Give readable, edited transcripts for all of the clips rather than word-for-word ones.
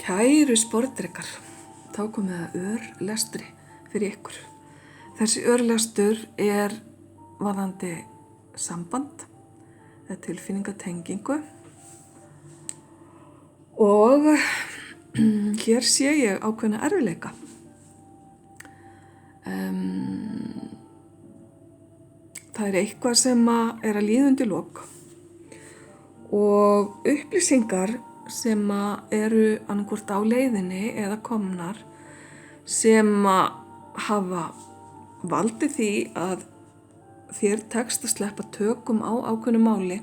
Kæru sporðdrekar, þá komið að örlestri fyrir ykkur. Þessi örlestur varðandi samband, eða tilfinningatengingu og hér sé ég ákveðna erfiðleika. Það eitthvað sem að líða undir lok og upplýsingar sem eru annarkvort á leiðinni eða komnar sem hafa valdið því að þér tekst að sleppa tökum á ákveðnu máli.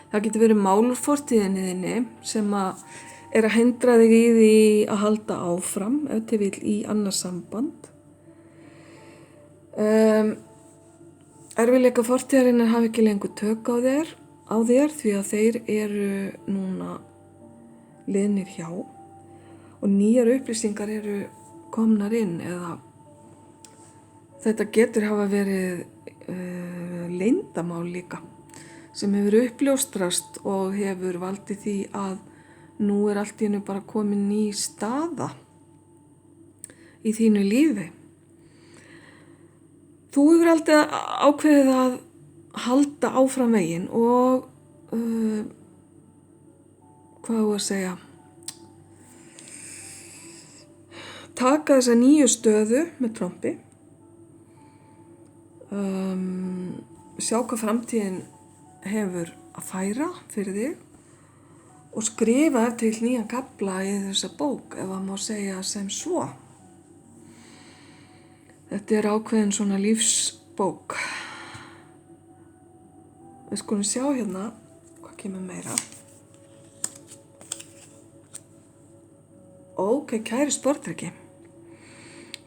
Það getur verið mál úr fortíðinni þinni sem að hindra þig í því að halda áfram ef til vill í annað samband. Erfiðleika fortíðarinnar hafa ekki lengur tök á þér því að þeir eru núna liðnir hjá og nýjar upplýsingar eru komnar inn eða þetta getur hafa verið leyndamál líka sem hefur uppljóstrast og hefur valdið því að nú allt í einu bara komin ný staða í þínu lífi. Þú hefur aldrei ákveðið að halda áfram veginn og hvað á að segja, taka þessa nýju stöðu með trompi, sjá hvað framtíðin hefur að færa fyrir þig og skrifa eftir nýjan kafla í þessa bók ef má segja sem svo. Þetta ákveðin svona lífsbók. Við skulum sjá hérna hvað kemur meira. Ok, kæri sporðdreki.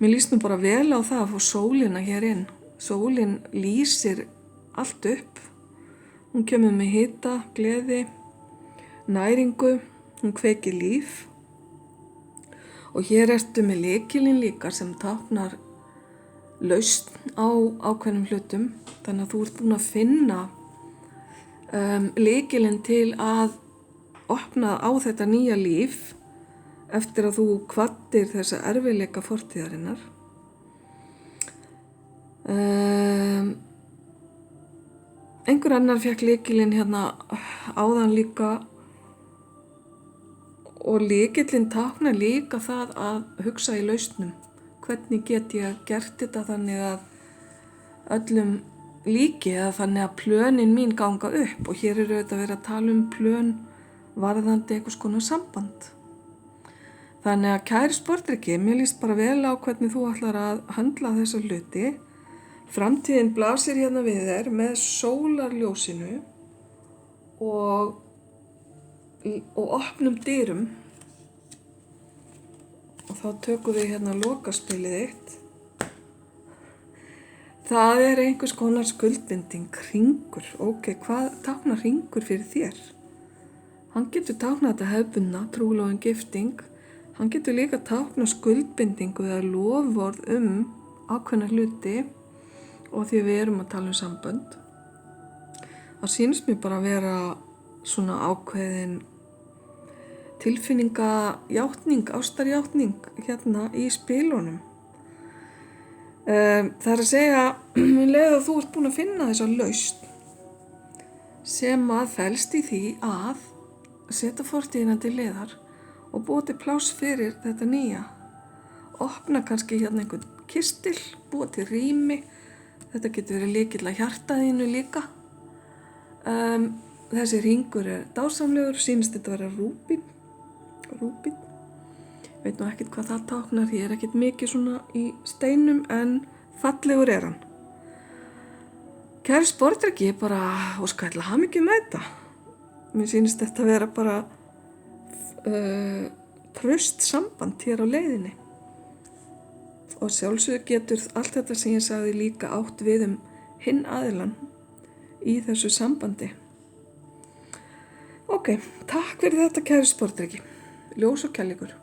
Mér líst nú bara vel á það að fá sólina hér inn. Sólin lýsir allt upp. Hún kemur með hita, gleði, næringu, hún kveikir líf. Og hér ertu með lykilinn líka sem táknar lausn á ákveðnum hlutum. Þannig að þú ert búin að finna lykilinn til að opna á þetta nýja líf eftir að þú hvattir þessa erfiðleika fortíðarinnar. Einhver annar fékk lykilinn hérna áðan líka og lykillinn táknar líka það að hugsa í lausnum. Hvernig get ég gert þetta þannig að öllum líki eða þannig að plönin mín ganga upp og hér auðvitað verið að tala plön varðandi einhvers konar samband. Þannig að kæri sporðdreki, mér líst bara vel á hvernig þú ætlar að höndla þessa hluti. Framtíðin blasir hérna við þér með sólarljósinu og opnum dyrum og þá tökum við hérna lokaspilið þitt. Það einhvers konar skuldbinding, hringur. Ok, hvað táknar hringur fyrir þér? Hann getur táknað þetta hefðbundna, trúlofin gifting. Hann getur líka táknað skuldbindingu eða loforð ákveðna hluti og því við erum að tala sambönd. Það sýnist mér bara að vera svona ákveðin tilfinningajátning, ástarjátning hérna í spilunum. Það að segja, leið að þú ert búin að finna þessa lausn sem að felst í því að setja fortíðina til hliðar og búa til pláss fyrir þetta nýja. Opna kannski hérna einhvern kistil, búa til rými. Þetta getur verið lykill að hjartaðínu líka. Þessi hringur dásamlegur, sýnist þetta vera rúbín. Veit nú ekkert hvað það táknar, ég ekkert mikið svona í steinum en fallegur hann. Kæri sporðdreki, ég bara óska til hamingju með þetta. Mér sýnist þetta vera bara traust samband hér á leiðinni. Og sjálfsögðu getur allt þetta sem ég sagði líka átt við hinn aðilann í þessu sambandi. Ok, takk fyrir þetta kæri sporðdreki. Ljós og kærleikur.